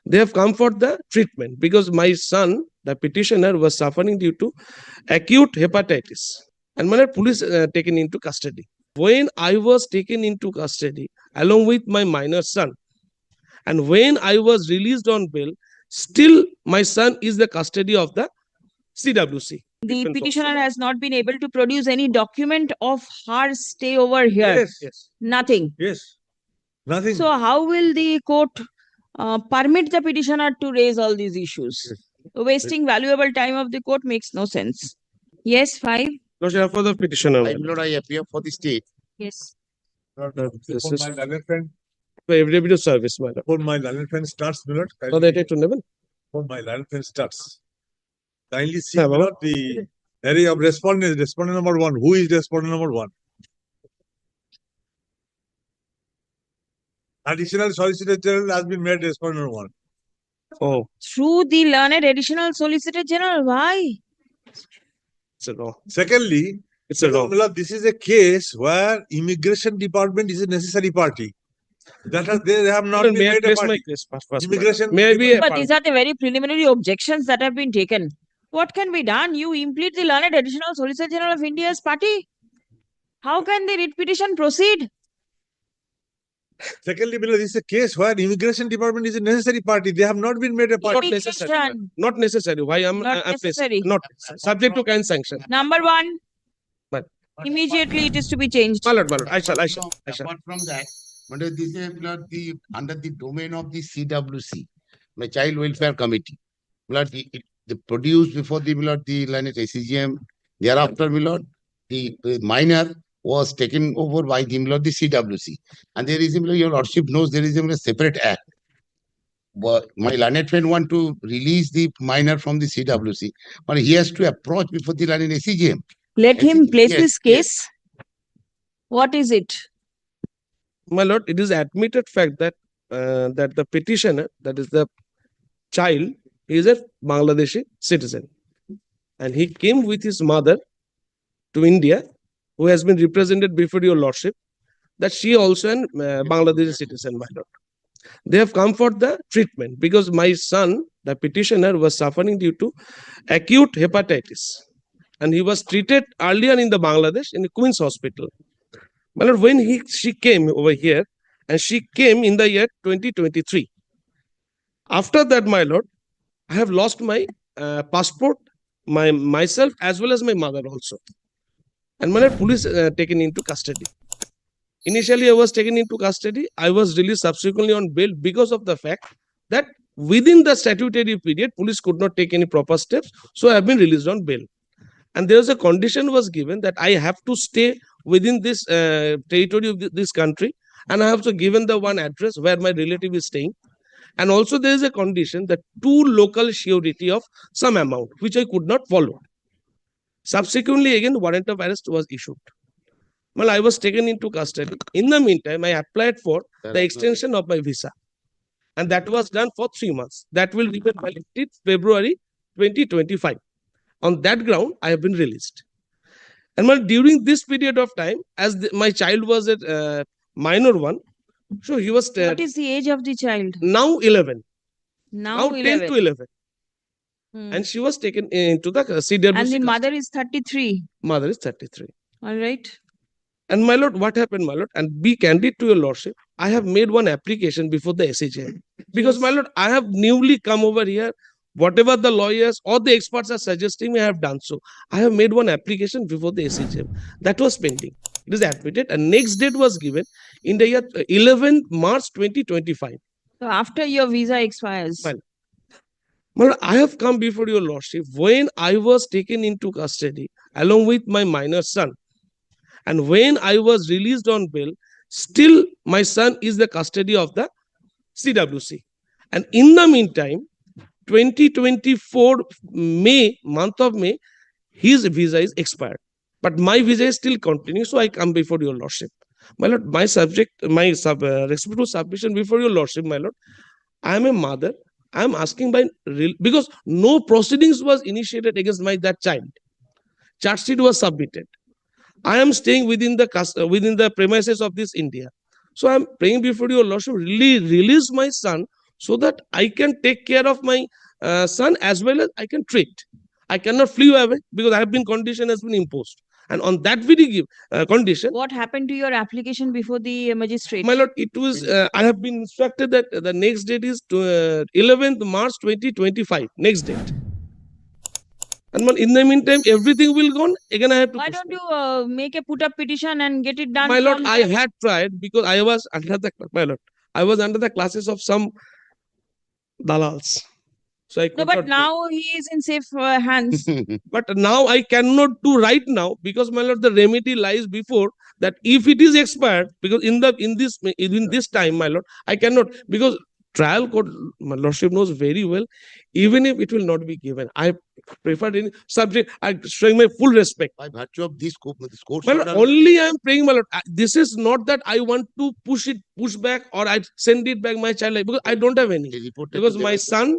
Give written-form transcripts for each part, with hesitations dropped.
They have come for the treatment because my son, the petitioner, was suffering due to acute hepatitis. And my police taken into custody. When I was taken into custody along with my minor son, and when I was released on bail, still my son is the custody of the CWC. The petitioner has not been able to produce any document of her stay over here. Yes. Yes. Nothing. Yes. Nothing. So how will the court permit the petitioner to raise all these issues? Yes. Wasting valuable time of the court makes no sense. Yes, 5. Lordship, for the petitioner. My lord, I appear for the state. Yes. This For is my learned friend, for every service, my lord. for my learned friend starts, my lord. So that it to never. For my learned friend starts. Kindly see, Yeah, my lord, the area of respondent number 1. Who is respondent number 1? Additional Solicitor General has been made respondent number 1. Oh, Through the learned additional solicitor general. Why? it's a wrong. Secondly, It's a wrong. my lord, this is a case where immigration department is a necessary party. They have not been May I made a place my party. case first, my lord? Immigration May I be a But part? these are the very preliminary objections that have been taken. What can be done? You implead the learned additional solicitor general of India's party. How can the writ petition proceed? Secondly, my lord, this is a case where immigration department is a necessary party. They have not been made a Not party. necessary. my lord. Immigration. Not necessary. Why I'm Not I'm placing- necessary. Not subject to kind sanction. Number 1. But- Immediately it is to be changed. My lord, I shall. Apart from that, my lord, this is my lord, under the domain of the CWC, my Child Welfare Committee. My lord, they produced before the my lord, the line at ACGM. Thereafter, my lord, the minor was taken over by the my lord, the CWC. And there is my lord, your lordship knows there is a my lord, separate act. But my learned friend want to release the minor from the CWC, but he has to approach before the line at ACGM. Let him place Yes, this case. What is it? My lord, it is admitted fact that that the petitioner, that is the child, is a Bangladeshi citizen, and he came with his mother to India, who has been represented before your lordship, that she also an Bangladeshi citizen, my lord. They have come for the treatment because my son, the petitioner, was suffering due to acute hepatitis, and he was treated earlier in the Bangladesh in the Queen's Hospital. My lord, when she came over here, and she came in the year 2023. After that, my lord, I have lost my passport, myself as well as my mother also, and my lord, police taken into custody. Initially, I was taken into custody. I was released subsequently on bail because of the fact that within the statutory period, police could not take any proper steps. So I have been released on bail. And there was a condition was given that I have to stay within this territory of this country, and I have to given the one address where my relative is staying. And also there is a condition that 2 local surety of some amount, which I could not follow. Subsequently, again, warrant of arrest was issued. Well, I was taken into custody. In the meantime, I applied for the extension of my visa, and that was done for 3 months. That will be valid till February 2025. On that ground, I have been released. And well, during this period of time, as my child was a minor one, so he was What is the age of the child? now 11, Now 10 11. to 11, Hmm. and she was taken into the CWC. And the mother is 33. Mother is 33. All right. And my lord, what happened, my lord? And be candid to your lordship, I have made one application before the SHM because, my lord, I have newly come over here. Whatever the lawyers or the experts are suggesting me, I have done so. I have made one application before the SHM. That was pending. It is admitted. And next date was given in the year 11 March 2025. So after your visa expires. Fine. Well, I have come before your lordship when I was taken into custody along with my minor son. And when I was released on bail, still my son is the custody of the CWC. And in the meantime, 2024 month of May, his visa is expired. But my visa is still continuing, so I come before your lordship. My lord, my respectful submission before your lordship, my lord, I am a mother. I am asking because no proceedings was initiated against that child. Charge sheet was submitted. I am staying within the premises of this India. So I am praying before your lordship, release my son so that I can take care of my son as well as I can treat. I cannot flee away because I have been condition has been imposed. And on that very condition, What happened to your application before the magistrate? my lord, it was I have been instructed that the next date is 11th March 2025. Next date. And in the meantime, everything will gone. Again, I have to. Why don't you make a put up petition and get it done? My lord, from I the- had tried because I was under the my lord. I was under the classes of some dalals. So I could No, but not do. now he is in safe hands. But now I cannot do right now because my lord, the remedy lies before that if it is expired, because in this time, my lord, I cannot because trial court, my lordship knows very well, even if it will not be given, I prefer in subject, I showing my full respect. By virtue of this court My lord, order, only I am praying, my lord. This is not that I want to push back, or I send it back my child because I don't have any. he reported to Because them my as well. son,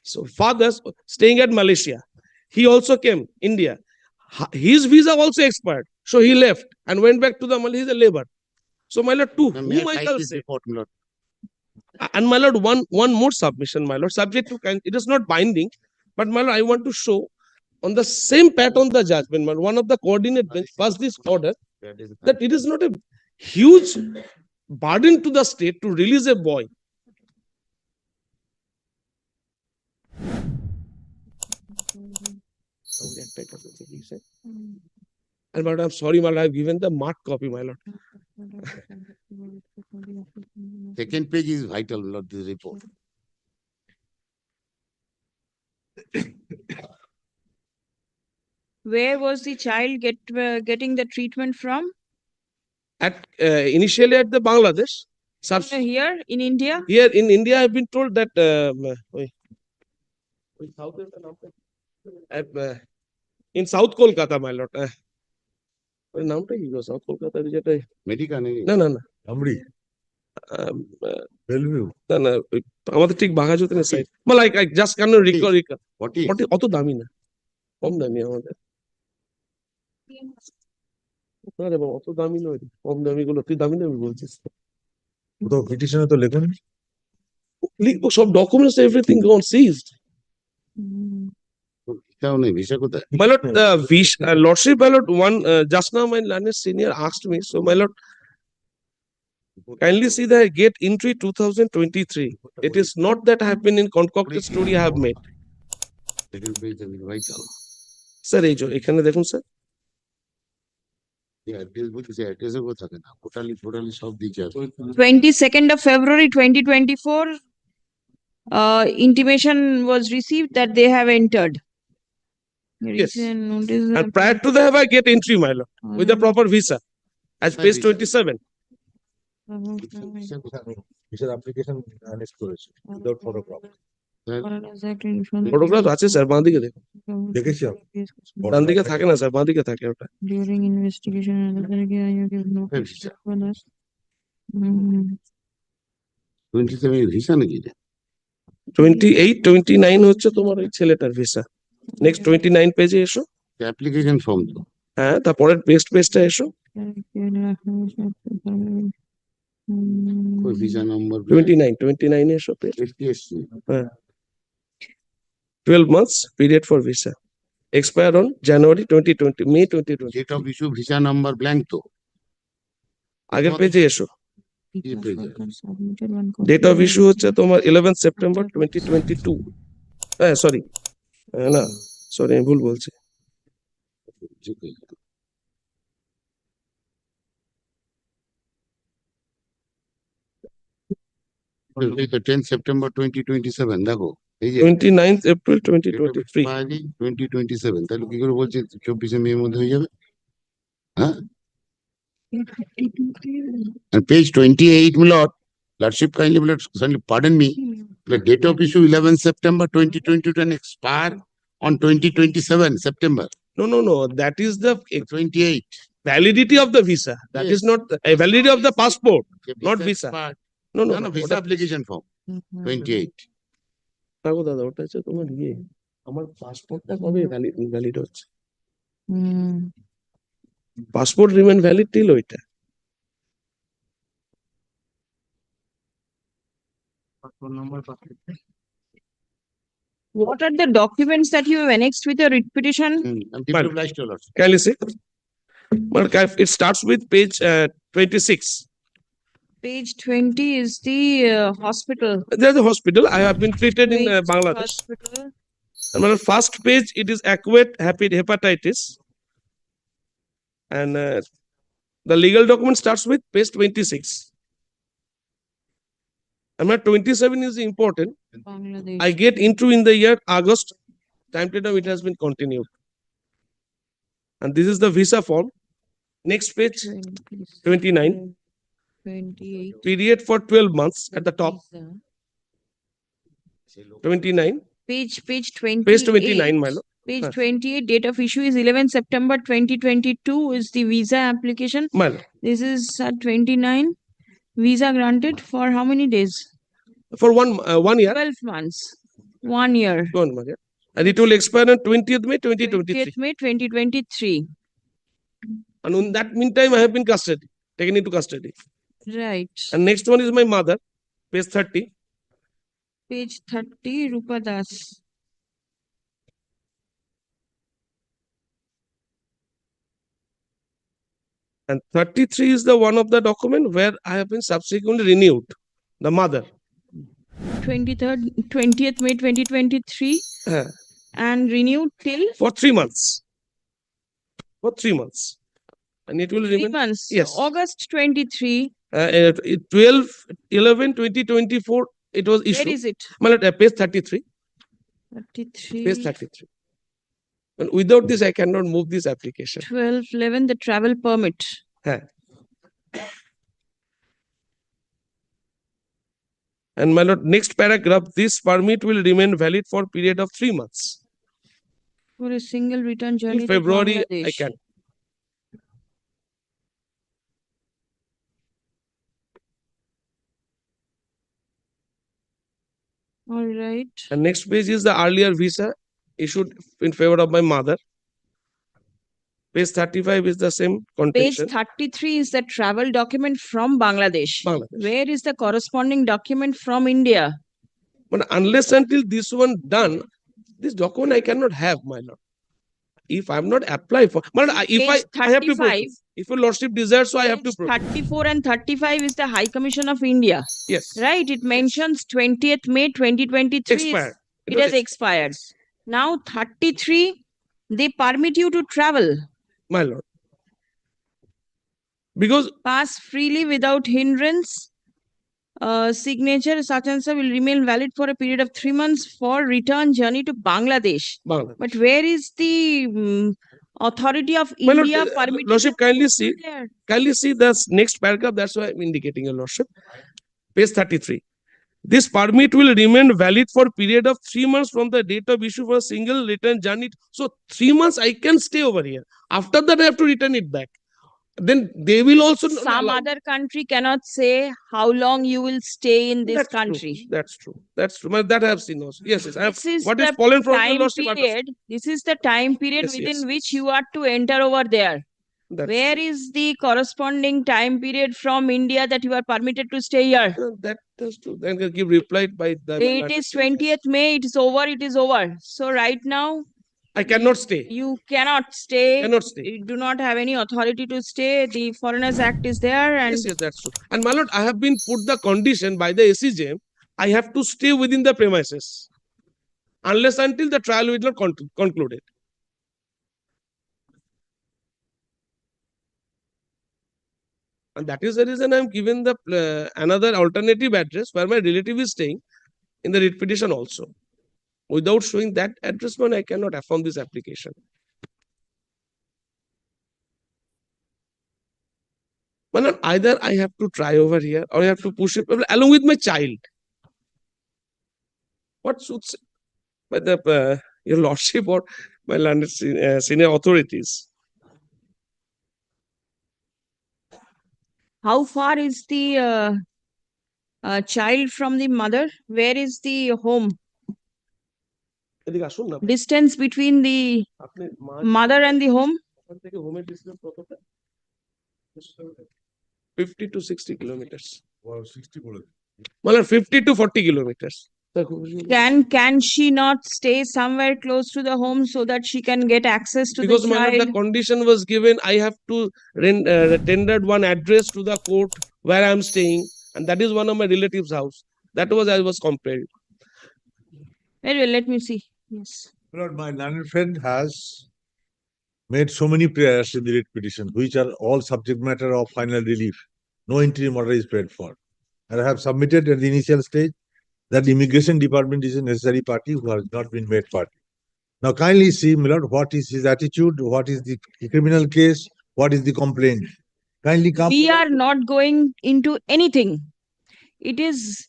so fathers staying at Malaysia, he also came India. His visa also expired, so he left and went back to the Malaysia labor. So my lord, to Now, may whom I cite shall this say? report, my lord. And my lord, one more submission, my lord, subject to it is not binding, but my lord, I want to show on the same pattern the judgment, my lord, one of the coordinate bench passed this order that it is not a huge burden to the state to release a boy. And but I'm sorry, my lord, I've given the marked copy, my lord. Second page is vital, my lord, this report. Where was the child getting the treatment from? At initially at the Bangladesh, Here in India? here in India, I've been told that in South Kolkata, my lord. নামটা কি গো south কলকাতার যেটা Medica নেই? না না না Hon'ble, আম, Bellevue. না না ওই আমাদের ঠিক বাঘাযতীনের side like I just can recall What is? অত দামি না কম দামি আমাদের না রে বাবা অত দামি নয় রে, কম দামি গুলো তুই দামি দামি বলছিস কোথাও পিটিশনে তো লেখেন লিখবো সব ডকুমেন্টস এভরিথিং গন সিজড ভিসাও নেই, ভিসা কোথায়? my lord lordship my lord one just now my learned senior asked me, so my lord kindly see the gate entry 2023. It is not that I have been in concocted story I have made. Second page is vital. Sir এই যে এখানে দেখুন sir address বলতেছে, অ্যাড্রেসও কোথাও থাকে না, totally সব দিকে আছে। 22nd of February 2024, intimation was received that they have entered. Yes. Recent notice and prior to that I get entry my lord with the proper visa as page 27. ভিসার application annexe করেছে without photograph photograph আছে sir বাঁ দিকে দেখুন দেখেছি আমি ডান দিকে থাকে না স্যার বাঁ দিকে থাকে ওটা During investigation, you give no Hey, question for us. Mm. 27 visa নাকি এটা? 28 29 হচ্ছে তোমার ওই ছেলেটার ভিসা নেক্সট 29 পেজে এসো অ্যাপ্লিকেশন ফর্ম তো। হ্যাঁ তারপরের পেজটা এসো ওই ভিসা নম্বর 29 এ এসো page ST 12 months period for visa expire on January 2020 May 2020 date of issue visa number blank তো। আগের পেজে এসো কি পেজে? ডেট অফ ইস্যু হচ্ছে তোমার 11 সেপ্টেম্বর 2022 হ্যাঁ সরি না সরি আমি ভুল বলছি এই তো 10 সেপ্টেম্বর 2027 দেখো এই যে 29th April 2023 2027, তাহলে কি করে বলছে 24 মে এর মধ্যে হয়ে যাবে? হ্যাঁ, and page 28 my lord, lordship kindly my lord, pardon me, the date of issue 11 September 2022 and expire on 2027 September no that is the 28. validity of the visa that is Yes. not a validity of the passport The Not visa. expired. no No, visa application form 28. দেখো দাদা ওটা হচ্ছে তোমার ইয়ে আমার পাসপোর্টটা কবে valid হচ্ছে পাসপোর্ট রিমেন ভ্যালিড টিল ওইটা What are the documents that you have annexed with your writ petition? I'm deeply obliged to your lordship. Kindly see. It starts with page 26. Page 20 is the hospital. There's a hospital. I have been treated in Which Bangladesh. hospital? And on the first page, it is acute hepatitis. And the legal document starts with page 26. And 27 is important. Bangladesh. I get into in the year August. Time to time it has been continued. And this is the visa form. Next page, 29. 28. Period for 12 months at the top. Visa. 29. Page 28. Page 29, my lord. Page Huh. 28, date of issue is 11 September 2022 is the visa application. My lord. This is 29. Visa granted for how many days? For 1 year. 12 months. 1 year. 1 month, yeah. And it will expire on 20th May 2023. 20th May 2023. And in that meantime, I have been taken into custody. Right. And next one is my mother, page 30. Page 30, Rupa Das. And 33 is the one of the document where I have been subsequently renewed. The mother. 20th May 2023 Uh, and renewed till for 3 months. For 3 months. And it will 3 remain. months. Yes. August 23. 12/11/2024 it was issued. Where is it? Page 33. 33. Page 33. And without this, I cannot move this application. 12/11, the travel permit. Huh. And my lord, next paragraph, this permit will remain valid for period of 3 months. For a single return journey In February, to Bangladesh. I can. All right. And next page is the earlier visa issued in favor of my mother. Page 35 is the same Page contention. 33 is the travel document from Bangladesh. Bangladesh. Where is the corresponding document from India? But unless until this one done, this document I cannot have, my lord. If I'm not apply for, but if Page I have to 35. prove. If your lordship desires, so I have to Page prove. 34 and 35 is the High Commission of India. Yes. Right? It mentions 20th May 2023. Expired. It has expired. Now 33, they permit you to travel. My lord. Because Pass freely without hindrance. Signature such and such will remain valid for a period of 3 months for return journey to Bangladesh. Bangladesh. But where is the authority of My lord, India permitting? lordship, kindly see. There? Kindly see the next paragraph. That's why I'm indicating your lordship. Page 33. This permit will remain valid for period of 3 months from the date of issue for a single return journey. So 3 months I can stay over here. After that, I have to return it back. Then they will also Some allow. other country cannot say how long you will stay in this That's country. True. That's true. That's true. That I have seen also. Yes, yes. I have, This is what is the fallen from your time lordship. period. This is the time period Yes, within yes. which you are to enter over there. That's Where is the corresponding time period from India that you are permitted to stay here? That's true. Then they give reply by the. It is 20th May. It is over. It is over. So right now, I cannot stay. you cannot stay. Cannot stay. You do not have any authority to stay. The Foreigners Act is there, and Yes, yes, that's true. And my lord, I have been put the condition by the ACJM. I have to stay within the premises unless until the trial is not concluded. And that is the reason I am given the another alternative address where my relative is staying in the writ petition also. Without showing that address, I cannot affirm this application. But either I have to try over here or I have to push it along with my child. What suits by the your lordship or my landed senior authorities? how far is the child from the mother? Where is the home? এদিকে আসুন না Distance between the আপনি mother and the home? ওখান থেকে হোমের distance কতটা 50 to 60 kilometers. Wow, 60 বলে দিন। My lord, 50 to 40 kilometers. Can she not stay somewhere close to the home so that she can get access to Because the my lord, child? the condition was given, I have to tendered one address to the court where I am staying, and that is one of my relatives' house. That was I was compelled. Very well, let me see. Yes. Lord, my learned friend has made so many prayers in the writ petition, which are all subject matter of final relief. No interim order is prayed for. And I have submitted at the initial stage that the immigration department is a necessary party who has not been made party. Now kindly see, my lord, what is his attitude, what is the criminal case, what is the complaint. Kindly come. We are not going into anything. It is,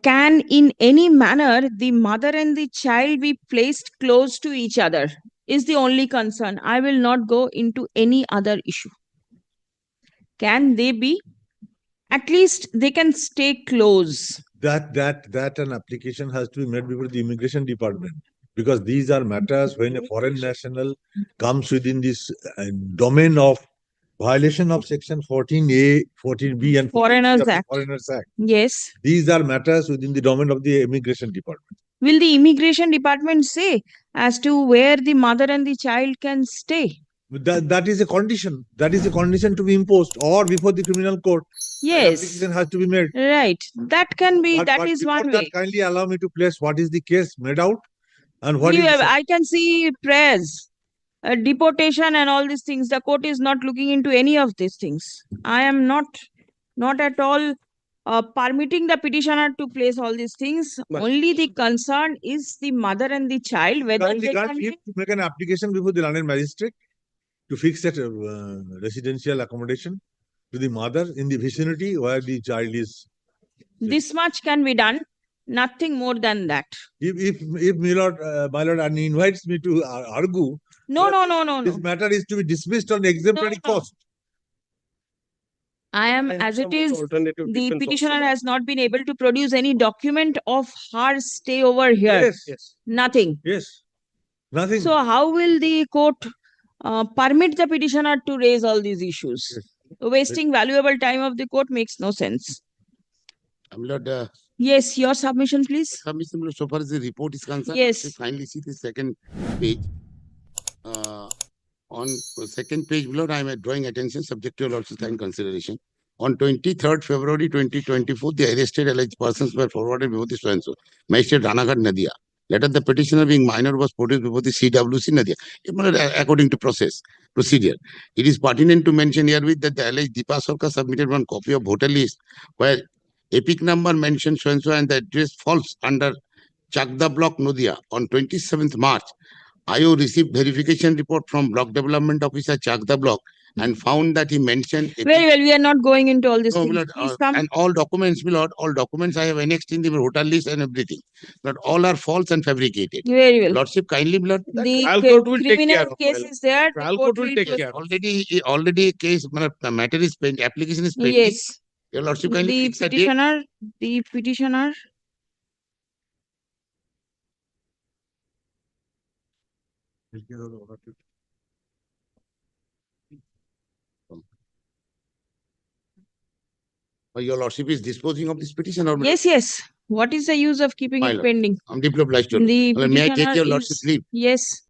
can in any manner the mother and the child be placed close to each other is the only concern. I will not go into any other issue. Can they be? At least they can stay close. That an application has to be made before the immigration department, because these are matters when a foreign national comes within this domain of violation of section 14A, 14B and 14C Foreigners of the Act. Foreigners Act. Yes. These are matters within the domain of the immigration department. Will the immigration department say as to where the mother and the child can stay? That is a condition. That is a condition to be imposed, or before the criminal court. An Yes. application has to be made. Right. That can be, But that is before one that, way. kindly allow me to place what is the case made out and what is the I can see prayers, deportation and all these things. The court is not looking into any of these things. I am not at all permitting the petitioner to place all these things. But- Only the concern is the mother and the child, whether kindly they grant can him to make an application before the London magistrate to fix that residential accommodation to the mother in the vicinity where the child is. this much can be done, nothing more than that. If my lord invites me to argue, No. this matter is to be dismissed on exemplary No. cost. I am, I have as it some is, alternative the defense also. petitioner has not been able to produce any document of her stay over here. Yes, Yes. Nothing. yes, nothing. So how will the court permit the petitioner to raise all these issues? Yes. Wasting valuable time of the court makes no sense. My lord, Yes, your submission, please. submission, my lord, so far as the report is concerned, Yes. please kindly see the second page. On the second page, my lord, I am drawing attention subject to your lordship's kind consideration. On 23rd February 2024, the arrested alleged persons were forwarded before the so-and-so Magistrate Ranaghat Nadia. Later, the petitioner being minor was produced before the CWC Nadia, according to procedure. It is pertinent to mention herewith that the alleged Deepa Sarkar submitted one copy of voter list where epic number mentioned so-and-so and the address falls under Chakda Block, Nodia. On 27th March, IO received verification report from Block Development Officer Chakda Block and found that he mentioned Very well, we are not going into all these no, things. my lord, Please come. and all documents, my lord, all documents I have annexed in the voter list and everything. But all are false and fabricated. Very well. Lordship, kindly, my lord. The trial court will take care criminal of, case well. is there. The Trial court court will will take take- care of. Already a case, my lord, the matter is pending, application is pending. Yes. Your lordship, kindly The fix a date. petitioner. Your lordship is disposing of this petition or Yes. What is the use of keeping My it lord. pending? I'm deeply obliged to you. The Well, may I take petitioner your lordship's is, leave? yes.